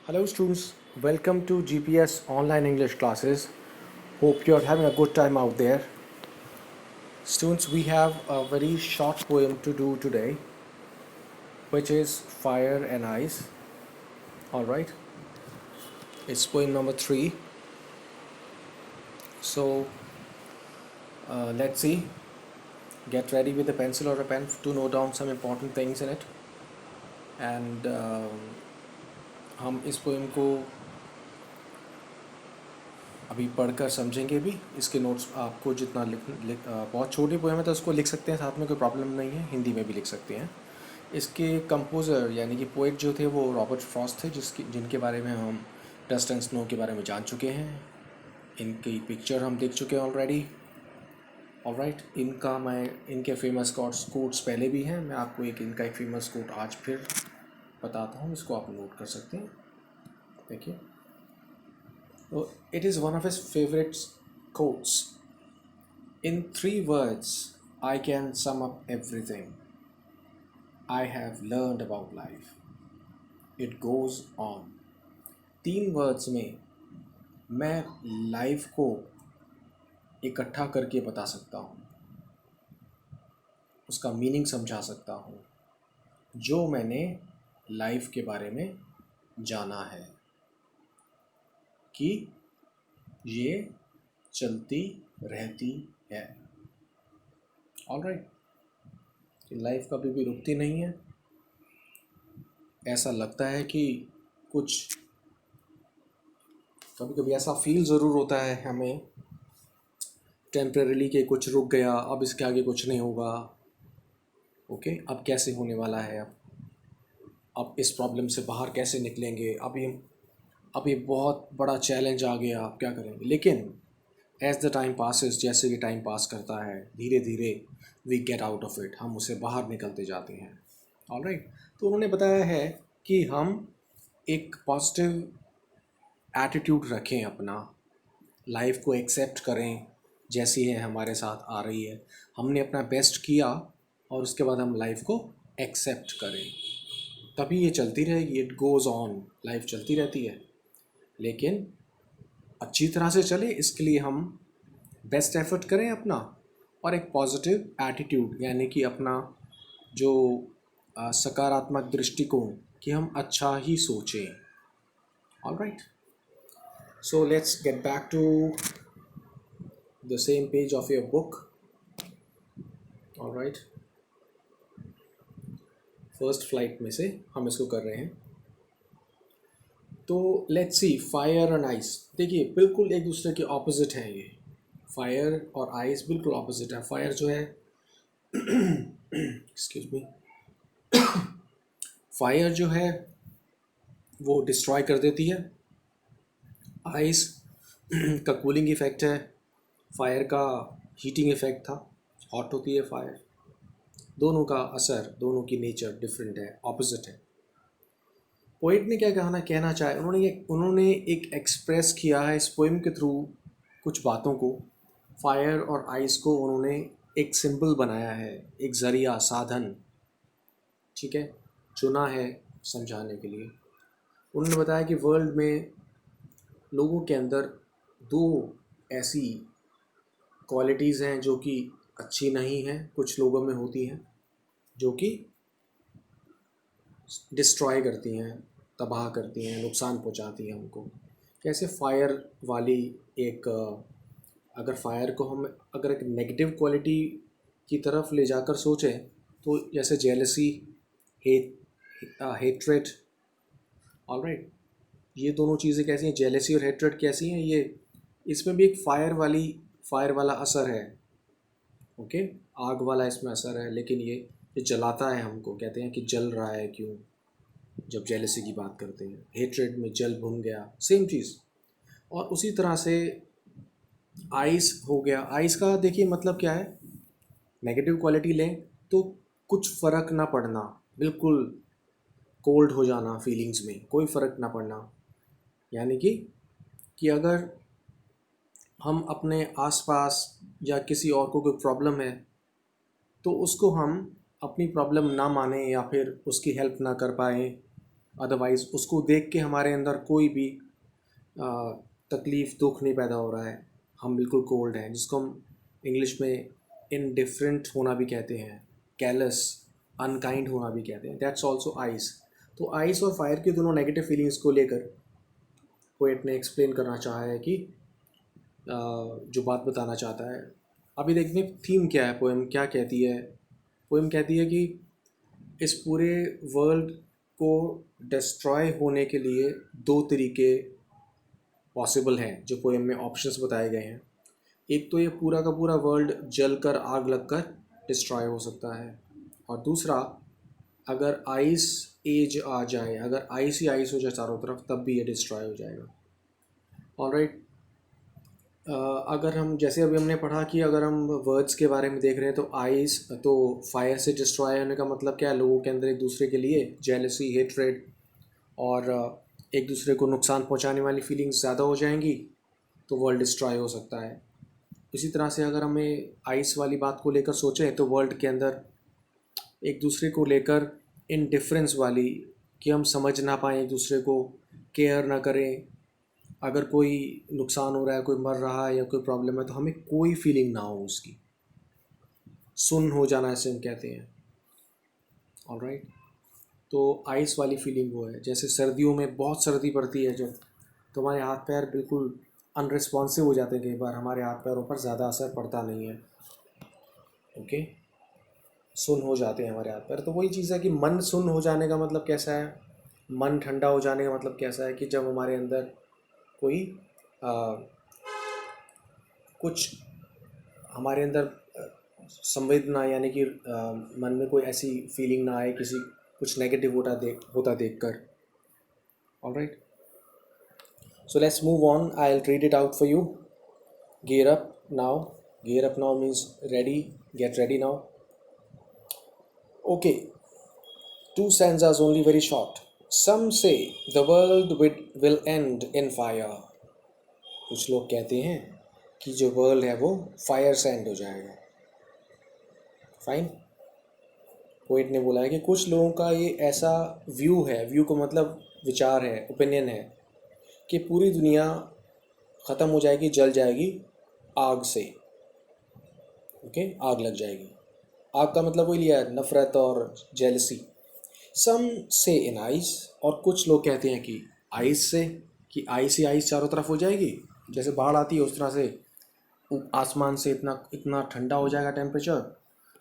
Hello students, welcome to GPS online English classes. Hope you are having a good time out there. Students, we have a very short poem to do today, which is Fire and Ice. Alright, it's poem number 3. So let's see, get ready with a pencil or a pen to note down some important things in it. And हम इस poem को अभी पढ़कर समझेंगे भी. इसके notes आपको जितना बहुत छोटी पोएम है तो उसको लिख सकते हैं साथ में, कोई प्रॉब्लम नहीं है. हिंदी में भी लिख सकते हैं. इसके कंपोज़र यानी कि पोइट जो थे वो रॉबर्ट फ्रॉस्ट थे, जिनके बारे में हम डस्ट एंड स्नो के बारे में जान चुके हैं. इनकी पिक्चर हम देख चुके हैं ऑलरेडी. ऑलराइट, इनके फेमस कोट्स पहले भी हैं. मैं आपको इनका एक फेमस कोट आज फिर बताता हूँ, इसको आप नोट कर सकते हैं. देखिए, तो it is one of his favourite quotes. In 3 words I can sum up everything I have learned about life. It goes on. 3 words में मैं लाइफ को इकट्ठा करके बता सकता हूँ, उसका मीनिंग समझा सकता हूँ, जो मैंने लाइफ के बारे में जाना है कि ये चलती रहती है. ऑलराइट, लाइफ कभी भी रुकती नहीं है. ऐसा लगता है कि कुछ कभी कभी ऐसा फील ज़रूर होता है हमें टेम्परेरीली कि कुछ रुक गया, अब इसके आगे कुछ नहीं होगा. ओके, अब कैसे होने वाला है, अब इस प्रॉब्लम से बाहर कैसे निकलेंगे, अभी बहुत बड़ा चैलेंज आ गया, आप क्या करेंगे. लेकिन एज द टाइम पासेस, जैसे कि टाइम पास करता है, धीरे धीरे we get out of it, हम उसे बाहर निकलते जाते हैं. ऑलराइट, तो उन्होंने बताया है कि हम एक पॉजिटिव एटीट्यूड रखें, अपना लाइफ को एक्सेप्ट करें जैसी है, हमारे साथ आ रही है. हमने अपना बेस्ट किया और उसके बाद हम लाइफ को एक्सेप्ट करें, तभी ये चलती रहेगी. इट गोज़ ऑन, लाइफ चलती रहती है. लेकिन अच्छी तरह से चले, इसके लिए हम बेस्ट एफर्ट करें अपना, और एक पॉजिटिव एटीट्यूड यानी कि अपना जो सकारात्मक दृष्टिकोण, कि हम अच्छा ही सोचें. All right, so let's get back to the same page of your book. All right, first flight में से हम इसको कर रहे हैं. तो let's see, fire and ice. देखिए, बिल्कुल एक दूसरे के ऑपोजिट हैं ये. फायर और आइस बिल्कुल ऑपोजिट है. फायर जो है एक्सक्यूज मी, फायर जो है वो डिस्ट्रॉय कर देती है. आइस का कूलिंग इफ़ेक्ट है, फायर का हीटिंग इफ़ेक्ट था, हॉट होती है फायर. दोनों का असर, दोनों की नेचर डिफरेंट है, ऑपोजिट है. पोइट ने क्या कहना चाहे, उन्होंने एक एक्सप्रेस किया है इस पोइम के थ्रू कुछ बातों को. फायर और आइस को उन्होंने एक सिंबल बनाया है, एक ज़रिया, साधन, ठीक है, चुना है समझाने के लिए. उन्होंने बताया कि वर्ल्ड में लोगों के अंदर 2 ऐसी क्वालिटीज़ हैं जो कि अच्छी नहीं हैं, कुछ लोगों में होती हैं, जो कि डिस्ट्रॉय करती हैं, तबाह करती हैं, नुकसान पहुंचाती हैं हमको. कैसे? फायर वाली एक, अगर फायर को हम अगर एक नेगेटिव क्वालिटी की तरफ ले जाकर सोचें तो जैसे जेलसी, हेट्रेड. ऑलराइट, ये दोनों चीज़ें कैसी हैं, जेलसी और हेट्रेड कैसी हैं, ये इसमें भी एक फायर वाला असर है. ओके, आग वाला इसमें असर है. लेकिन ये जलाता है हमको, कहते हैं कि जल रहा है क्यों, जब जेलसी की बात करते हैं. हेट्रेड में जल भुन गया, सेम चीज़. और उसी तरह से आइस हो गया. आइस का देखिए मतलब क्या है, नेगेटिव क्वालिटी लें तो कुछ फ़र्क ना पड़ना, बिल्कुल कोल्ड हो जाना फीलिंग्स में, कोई फ़र्क ना पड़ना. यानी कि अगर हम अपने आसपास या किसी और को कोई प्रॉब्लम है तो उसको हम अपनी प्रॉब्लम ना माने या फिर उसकी हेल्प ना कर पाए, अदरवाइज़ उसको देख के हमारे अंदर कोई भी तकलीफ़ दुख नहीं पैदा हो रहा है, हम बिल्कुल कोल्ड हैं, जिसको हम इंग्लिश में इनडिफरेंट होना भी कहते हैं, कैलस, अनकाइंड होना भी कहते हैं, दैट्स ऑल्सो आइस। तो आइस और फायर की दोनों नेगेटिव फीलिंग्स को लेकर पोएट ने एक्सप्लेन करना चाहा है कि जो बात बताना चाहता है। अभी देखिए थीम क्या है, पोएम क्या कहती है। पोएम कहती है कि इस पूरे वर्ल्ड को डिस्ट्रॉय होने के लिए दो तरीके पॉसिबल हैं, जो पोएम में ऑप्शंस बताए गए हैं। एक तो ये पूरा का पूरा वर्ल्ड जल कर आग लग कर डिस्ट्रॉय हो सकता है, और दूसरा अगर आइस एज आ जाए, अगर आइस ही आइस हो जाए चारों तरफ, तब भी ये डिस्ट्रॉय हो जाएगा। ऑलराइट, अगर हम जैसे अभी हमने पढ़ा कि अगर हम वर्ड्स के बारे में देख रहे हैं तो आइस, तो फायर से डिस्ट्रॉय होने का मतलब क्या है, लोगों के अंदर एक दूसरे के लिए जेलसी, हेट्रेड और एक दूसरे को नुकसान पहुंचाने वाली फीलिंग्स ज़्यादा हो जाएंगी, तो वर्ल्ड डिस्ट्रॉय हो सकता है। इसी तरह से अगर हमें आइस वाली बात को लेकर सोचें तो वर्ल्ड के अंदर एक दूसरे को लेकर इनडिफरेंस वाली, कि हम समझ ना पाएँ एक दूसरे को, केयर ना करें, अगर कोई नुकसान हो रहा है, कोई मर रहा है या कोई प्रॉब्लम है, तो हमें कोई फीलिंग ना हो उसकी, सुन्न हो जाना ऐसे हम कहते हैं। ऑलराइट, तो आइस वाली फीलिंग वो है, जैसे सर्दियों में बहुत सर्दी पड़ती है जब, तो हमारे हाथ पैर बिल्कुल अनरिस्पॉन्सिव हो जाते हैं, कई बार हमारे हाथ पैरों पर ज़्यादा असर पड़ता नहीं है। ओके, सुन्न हो जाते हैं हमारे हाथ पैर। तो वही चीज़ है कि मन सुन्न हो जाने का मतलब कैसा है, मन ठंडा हो जाने का मतलब कैसा है, कि जब हमारे अंदर कोई आ, कुछ हमारे अंदर संवेदना, यानी कि मन में कोई ऐसी फीलिंग ना आए किसी कुछ नेगेटिव होता देख कर। Alright, so let's move on. I'll read it out for you. Gear up now. Gear up now means ready, get ready now. Okay, two stanzas only, very short. Some say the world will end in fire. कुछ लोग कहते हैं कि जो world है वो fire से and हो जाएगा। फाइन, पोइट ने बोला है कि कुछ लोगों का ये ऐसा व्यू है, व्यू को मतलब विचार है, ओपिनियन है, कि पूरी दुनिया ख़त्म हो जाएगी, जल जाएगी आग से। ओके, आग लग जाएगी। आग का मतलब वही लिया है, नफ़रत और जेलसी। सम से इन आइस, और कुछ लोग कहते हैं कि आइस से, कि आइस ही आइस चारों तरफ हो जाएगी, जैसे बाढ़ आती है उस तरह से आसमान से इतना इतना ठंडा हो जाएगा टेम्परेचर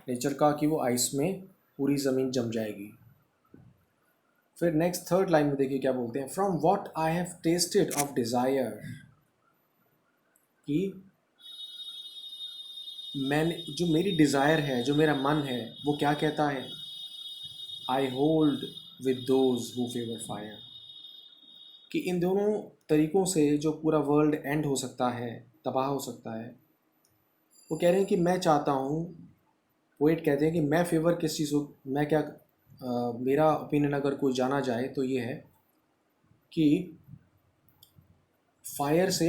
नेचर का, कि वो आइस में पूरी ज़मीन जम जाएगी। फिर नेक्स्ट थर्ड लाइन में देखिए क्या बोलते हैं, from what I have tested of desire, कि मैंने, जो मेरी डिज़ायर है, जो मेरा मन है, वो क्या कहता है, I hold with those who favour fire, कि इन दोनों तरीक़ों से जो पूरा वर्ल्ड एंड हो सकता है, तबाह हो सकता है, वो कह रहे हैं कि मैं चाहता हूँ, पोइट कहते हैं कि मैं फेवर किस चीज़ को, मैं क्या मेरा ओपिनियन अगर कोई जाना जाए तो ये है कि फायर से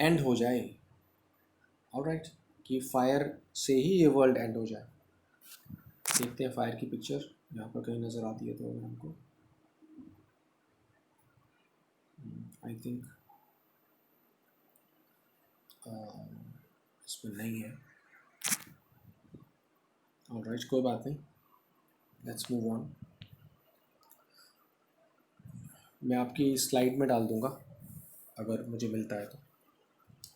एंड हो जाए। ऑलराइट, कि फायर से ही ये वर्ल्ड एंड हो जाए। देखते हैं फायर की पिक्चर यहाँ पर कहीं नज़र आती है तो अगर हमको, आई थिंक इसमें नहीं है। ऑलराइट, कोई बात नहीं, लेट्स मूव ऑन। मैं आपकी स्लाइड में डाल दूँगा अगर मुझे मिलता है तो।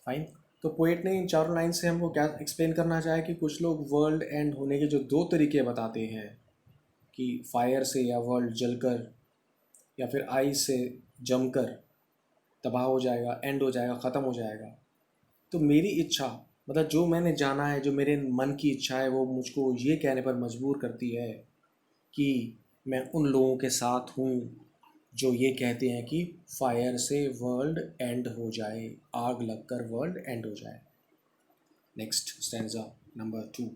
फाइन, तो पोएट ने इन चारों लाइन से हमको क्या एक्सप्लेन करना चाहे, कि कुछ लोग वर्ल्ड एंड होने के जो दो तरीके बताते हैं, कि फायर से या वर्ल्ड जलकर, या फिर आइस से जमकर तबाह हो जाएगा, एंड हो जाएगा, ख़त्म हो जाएगा। तो मेरी इच्छा, मतलब जो मैंने जाना है, जो मेरे मन की इच्छा है, वो मुझको ये कहने पर मजबूर करती है कि मैं उन लोगों के साथ हूँ जो ये कहते हैं कि फायर से वर्ल्ड एंड हो जाए, आग लगकर वर्ल्ड एंड हो जाए। नेक्स्ट स्टैंजा नंबर 2,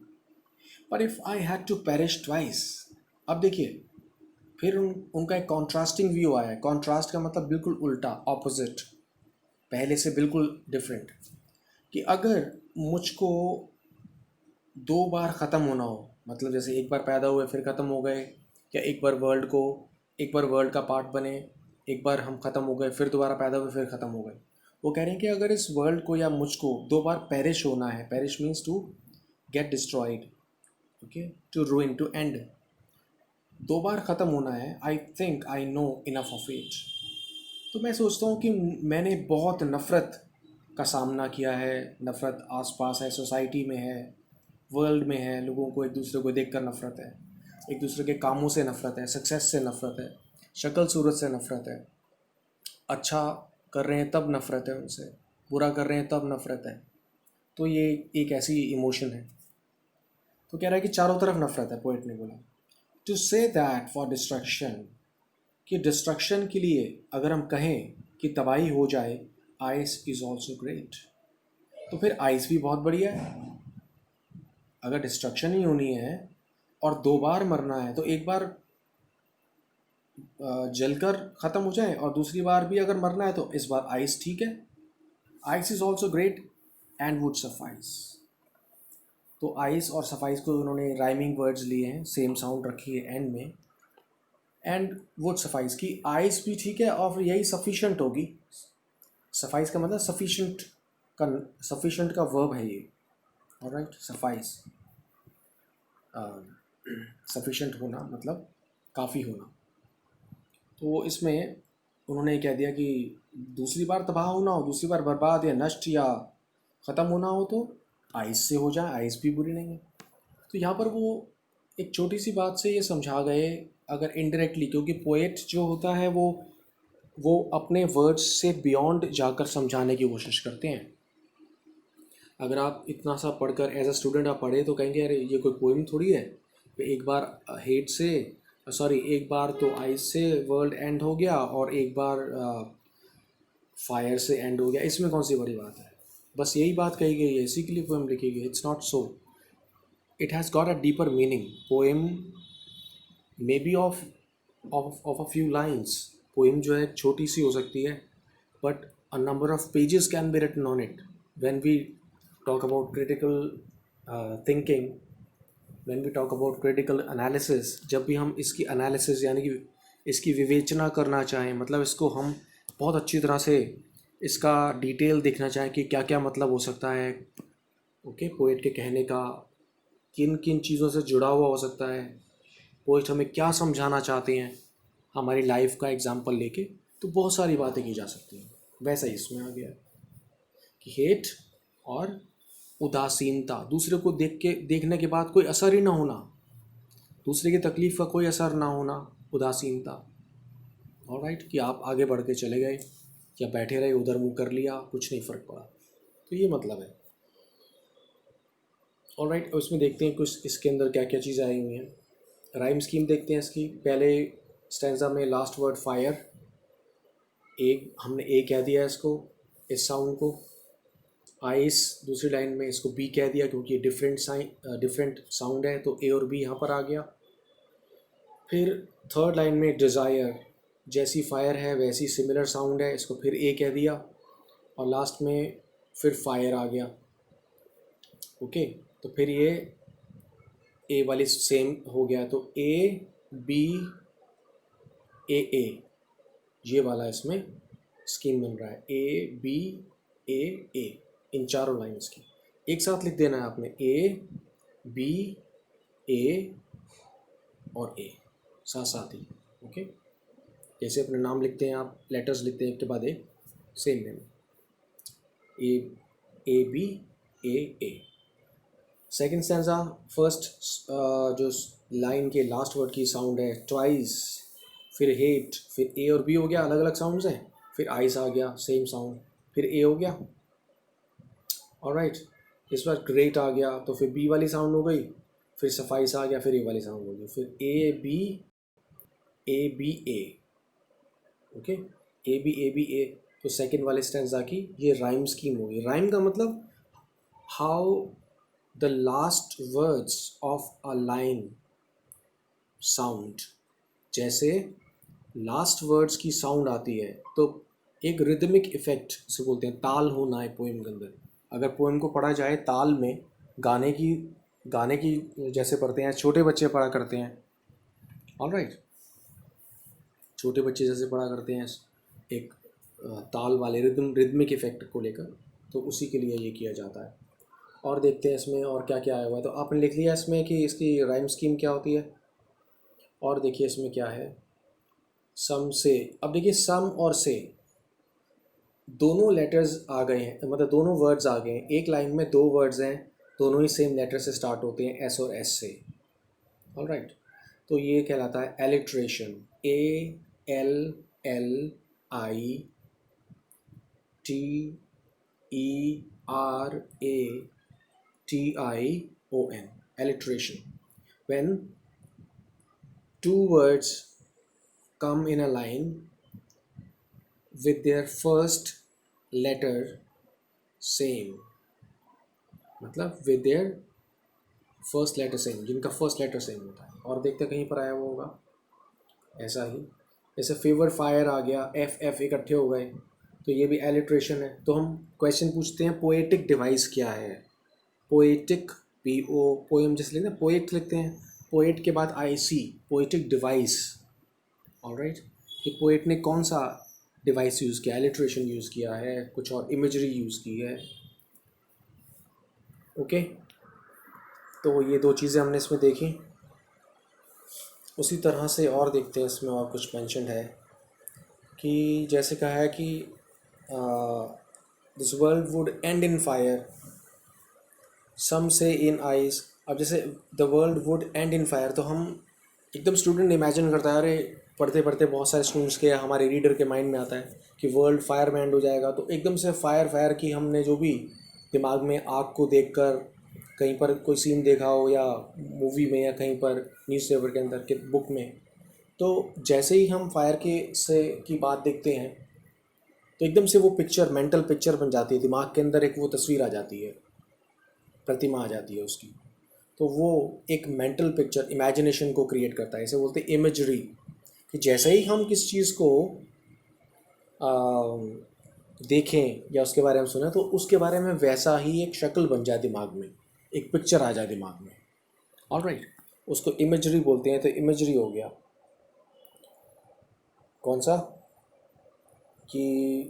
पर if I had to perish twice. अब देखिए, फिर उनका एक कॉन्ट्रास्टिंग व्यू आया है। कॉन्ट्रास्ट का मतलब बिल्कुल उल्टा, ऑपोजिट, पहले से बिल्कुल डिफरेंट, कि अगर मुझको दो बार ख़त्म होना हो, मतलब जैसे एक बार पैदा हुए फिर ख़त्म हो गए, या एक बार वर्ल्ड को एक बार वर्ल्ड का पार्ट बने, एक बार हम ख़त्म हो गए, फिर दोबारा पैदा हुए, फिर ख़त्म हो गए। वो कह रहे हैं कि अगर इस वर्ल्ड को या मुझको 2 बार पेरिश होना है, perish means to get destroyed, okay, to ruin, to end, 2 बार ख़त्म होना है, I think I know enough of it. तो मैं सोचता हूँ कि मैंने बहुत नफ़रत का सामना किया है, नफ़रत आसपास है, सोसाइटी में है, वर्ल्ड में है, लोगों को एक दूसरे को देखकर नफ़रत है, एक दूसरे के कामों से नफ़रत है, सक्सेस से नफ़रत है, शक्ल सूरत से नफ़रत है, अच्छा कर रहे हैं तब नफ़रत है उनसे, बुरा कर रहे हैं तब नफ़रत है। तो ये एक ऐसी इमोशन है। तो कह रहा है कि चारों तरफ नफ़रत है, पोइट ने बोला। To say that for destruction, कि डिस्ट्रक्शन के लिए अगर हम कहें कि तबाही हो जाए, आइस इज़ ऑल्सो ग्रेट, तो फिर आइस भी बहुत बढ़िया है। अगर डिस्ट्रक्शन ही होनी है और 2 बार मरना है, तो एक बार जलकर ख़त्म हो जाए और दूसरी बार भी अगर मरना है तो इस बार आइस ठीक है। Ice is also great and would suffice. तो आइस और सफाइस को उन्होंने राइमिंग वर्ड्स लिए हैं, सेम साउंड रखी है एंड में, एंड वुड सफाइस की आइस भी ठीक है और यही सफिशेंट होगी। सफाइस का मतलब सफिशेंट का, सफिशेंट का वर्ब है ये, ऑलराइट। सफाइस, सफिशेंट होना मतलब काफ़ी होना। तो इसमें उन्होंने कह दिया कि दूसरी बार तबाह होना हो, दूसरी बार बर्बाद या नष्ट या ख़त्म होना हो तो आइस से हो जाए, आइस भी बुरी नहीं है। तो यहाँ पर वो एक छोटी सी बात से ये समझा गए, अगर इनडायरेक्टली, क्योंकि पोएट जो होता है वो अपने वर्ड्स से बियॉन्ड जाकर समझाने की कोशिश करते हैं। अगर आप इतना सा पढ़कर एज अ स्टूडेंट आप पढ़े तो कहेंगे अरे ये कोई पोइम थोड़ी है, एक बार हेट से, सॉरी, एक बार तो आइस से वर्ल्ड एंड हो गया और एक बार फायर से एंड हो गया, इसमें कौन सी बड़ी बात है। बस यही बात कही गई है, इसी के लिए पोएम लिखी गई। It's not so, it has got a deeper meaning. Poem may be of a few lines, poem जो है छोटी सी हो सकती है, but a number of pages can be written on it. When we talk about critical thinking, when we talk about critical analysis, जब भी हम इसकी एनालिसिस यानी कि इसकी विवेचना करना चाहें, मतलब इसको हम बहुत अच्छी तरह से इसका डिटेल देखना चाहें कि क्या क्या मतलब हो सकता है, ओके, पोएट के कहने का, किन किन चीज़ों से जुड़ा हुआ हो सकता है, पोएट हमें क्या समझाना चाहते हैं हमारी लाइफ का एग्जाम्पल लेके, तो बहुत सारी बातें की जा सकती हैं। वैसा ही इसमें आ गया कि हेट और उदासीनता, दूसरे को देखने के बाद कोई असर ही ना होना, दूसरे की तकलीफ़ का कोई असर ना होना, उदासीनता। ऑलराइट, कि आप आगे बढ़ के चले गए या बैठे रहे, उधर मुँह कर लिया, कुछ नहीं फ़र्क पड़ा। तो ये मतलब है। ऑलराइट, उसमें देखते हैं कुछ इसके अंदर क्या क्या चीज़ें आई हुई हैं। राइम स्कीम देखते हैं इसकी। पहले स्टैंजा में लास्ट वर्ड फायर, एक हमने ए कह दिया इसको, इस साउंड को। आइस दूसरी लाइन में इसको बी कह दिया क्योंकि डिफरेंट साउंड है, तो ए और बी यहाँ पर आ गया। फिर थर्ड लाइन में डिज़ायर, जैसी फायर है वैसी सिमिलर साउंड है, इसको फिर ए कह दिया, और लास्ट में फिर फायर आ गया। ओके, तो फिर ये ए वाली सेम हो गया, तो ए बी ए, ये वाला इसमें स्कीम बन रहा है, ए बी ए, इन चारों लाइन्स की एक साथ लिख देना है आपने, ए बी ए और ए, साथ साथ ही। ओके, जैसे अपने नाम लिखते हैं आप, लेटर्स लिखते हैं एक के बाद एक, same name, A B A. Second stanza, first जो लाइन के लास्ट वर्ड की साउंड है ट्वाइस, फिर हेट, फिर ए और बी हो गया, अलग अलग साउंड्स हैं, फिर आइस आ गया, सेम साउंड, फिर ए हो गया। ऑलराइट, इस बार ग्रेट आ गया तो फिर बी वाली साउंड हो गई, फिर सफाइस आ गया, फिर ए वाली साउंड हो गई, फिर A B A. Okay, A B A. तो सेकेंड वाले स्टैंजा की ये राइम स्कीम होगी। राइम का मतलब how the last words of a line sound, जैसे लास्ट वर्ड्स की साउंड आती है तो एक रिदमिक इफेक्ट से बोलते हैं, ताल होना है पोएम के अंदर। अगर पोएम को पढ़ा जाए ताल में, गाने की जैसे पढ़ते हैं, छोटे बच्चे पढ़ा करते हैं। ऑलराइट, छोटे बच्चे जैसे पढ़ा करते हैं एक ताल वाले रिदमिक इफेक्ट को लेकर, तो उसी के लिए ये किया जाता है। और देखते हैं इसमें और क्या क्या आया हुआ है। तो आपने लिख लिया इसमें कि इसकी राइम स्कीम क्या होती है। और देखिए इसमें क्या है, सम से। अब देखिए सम और से दोनों लेटर्स आ गए हैं, मतलब दोनों वर्ड्स आ गए हैं। एक लाइन में दो वर्ड्स हैं, दोनों ही सेम लेटर से स्टार्ट होते हैं, एस और एस से। ऑलराइट, तो ये कहलाता है alliteration. ALLITERATION, alliteration. When two words come in a line with their first letter same, मतलब with their first letter same, जिनका फर्स्ट लेटर सेम होता है। और देखते कहीं पर आया हुआ होगा ऐसा ही, जैसे फेवर फायर आ गया, एफ एफ इकट्ठे हो गए, तो ये भी एलिट्रेशन है। तो हम क्वेश्चन पूछते हैं पोएटिक डिवाइस क्या है। पोएटिक, पोएम जैसे लिखते हैं, पोएट लिखते हैं, पोएट के बाद IC, पोएटिक डिवाइस। ऑलराइट, कि पोएट ने कौन सा डिवाइस यूज़ किया, एलिट्रेशन यूज़ किया है, कुछ और इमेजरी यूज़ की है। ओके, तो ये दो चीज़ें हमने इसमें देखी। उसी तरह से और देखते हैं इसमें और कुछ मेंशन है कि जैसे कहा है कि this world would end in fire, some say in ice. अब जैसे the world would end in fire, तो हम एकदम स्टूडेंट इमेजिन करता है, अरे पढ़ते पढ़ते बहुत सारे स्टूडेंट्स के, हमारे रीडर के माइंड में आता है कि वर्ल्ड फायर में एंड हो जाएगा। तो एकदम से फायर की हमने जो भी दिमाग में आग को देखकर कहीं पर कोई सीन देखा हो, या मूवी में, या कहीं पर न्यूज़पेपर के अंदर के बुक में, तो जैसे ही हम फायर के से की बात देखते हैं तो एकदम से वो पिक्चर, मेंटल पिक्चर बन जाती है दिमाग के अंदर, एक वो तस्वीर आ जाती है, प्रतिमा आ जाती है उसकी। तो वो एक मेंटल पिक्चर, इमेजिनेशन को क्रिएट करता है, इसे बोलते हैं इमेजरी। कि जैसे ही हम किस चीज़ को देखें या उसके बारे में सुने, तो उसके बारे में वैसा ही एक शक्ल बन जाए दिमाग में, एक पिक्चर आ जाए दिमाग में। ऑलराइट, उसको इमेजरी बोलते हैं। तो इमेजरी हो गया कौन सा, कि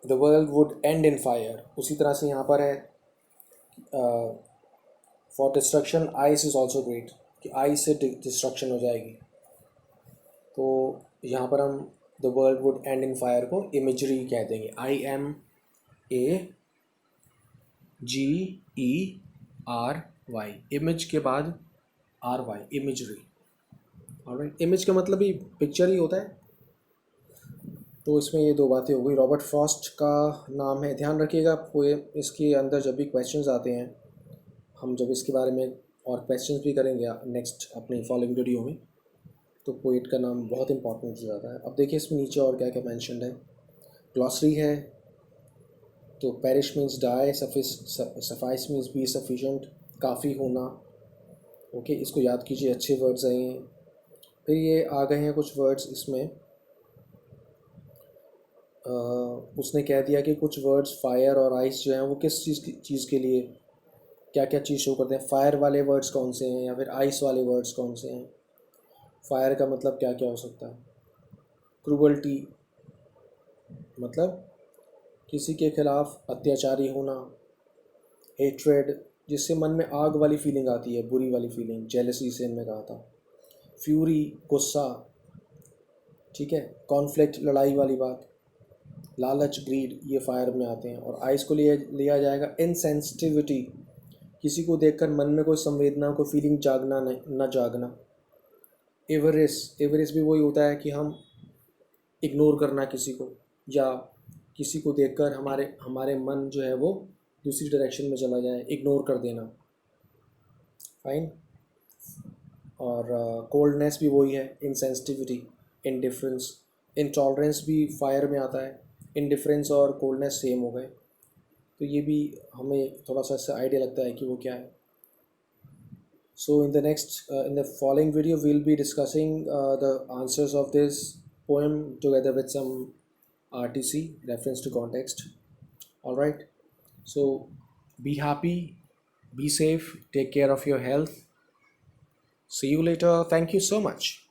the world would end in fire. उसी तरह से यहाँ पर है for destruction ice is also great, कि आइस से डिस्ट्रक्शन हो जाएगी। तो यहाँ पर हम the world would end in fire को इमेजरी कह देंगे, IMAGERY, इमेज के बाद RY, इमेजरी। ऑलराइट, इमेज का मतलब ही पिक्चर ही होता है। तो इसमें ये दो बातें हो गई। रॉबर्ट फ्रॉस्ट का नाम है, ध्यान रखिएगा इसके अंदर जब भी क्वेश्चंस आते हैं, हम जब इसके बारे में और क्वेश्चंस भी करेंगे नेक्स्ट अपनी फॉलोइंग वीडियो में, तो पोएट का नाम बहुत इंपॉर्टेंट हो जाता है। अब देखिए इसमें नीचे और क्या क्या मैंशनड है। ग्लॉसरी है, तो perish means die, suffice means be sufficient, काफ़ी होना। ओके, इसको याद कीजिए, अच्छे वर्ड्स आए हैं। फिर ये आ गए हैं कुछ वर्ड्स इसमें, उसने कह दिया कि कुछ वर्ड्स फायर और आइस जो हैं वो किस चीज़ के लिए क्या क्या चीज़ शो करते हैं। फायर वाले वर्ड्स कौन से हैं, या फिर आइस वाले वर्ड्स कौन से हैं। फायर का मतलब क्या क्या हो सकता है। क्रूअल्टी, मतलब किसी के खिलाफ अत्याचारी होना। हेट्रेड, जिससे मन में आग वाली फीलिंग आती है, बुरी वाली फीलिंग, जेलसी से इनमें कहा था। फ्यूरी, गुस्सा, ठीक है। कॉन्फ्लिक्ट, लड़ाई वाली बात। लालच, ग्रीड, ये फायर में आते हैं। और आइस को लिया जाएगा इनसेंसिटिविटी, किसी को देखकर मन में कोई संवेदना, कोई फीलिंग जागना न जागना। एवरेस भी वही होता है कि हम इग्नोर करना किसी को, या किसी को देखकर हमारे मन जो है वो दूसरी डायरेक्शन में चला जाए, इग्नोर कर देना। फाइन। और कोल्डनेस भी वही है, इनसेंसिटिविटी, इनडिफरेंस। इंटॉलरेंस भी फायर में आता है। इनडिफरेंस और कोल्डनेस सेम हो गए, तो ये भी हमें थोड़ा सा इससे आइडिया लगता है कि वो क्या है। So in the following video, we'll be discussing the answers of this poem together with some RTC, reference to context. All right. So be happy, be safe, take care of your health. See you later. Thank you so much.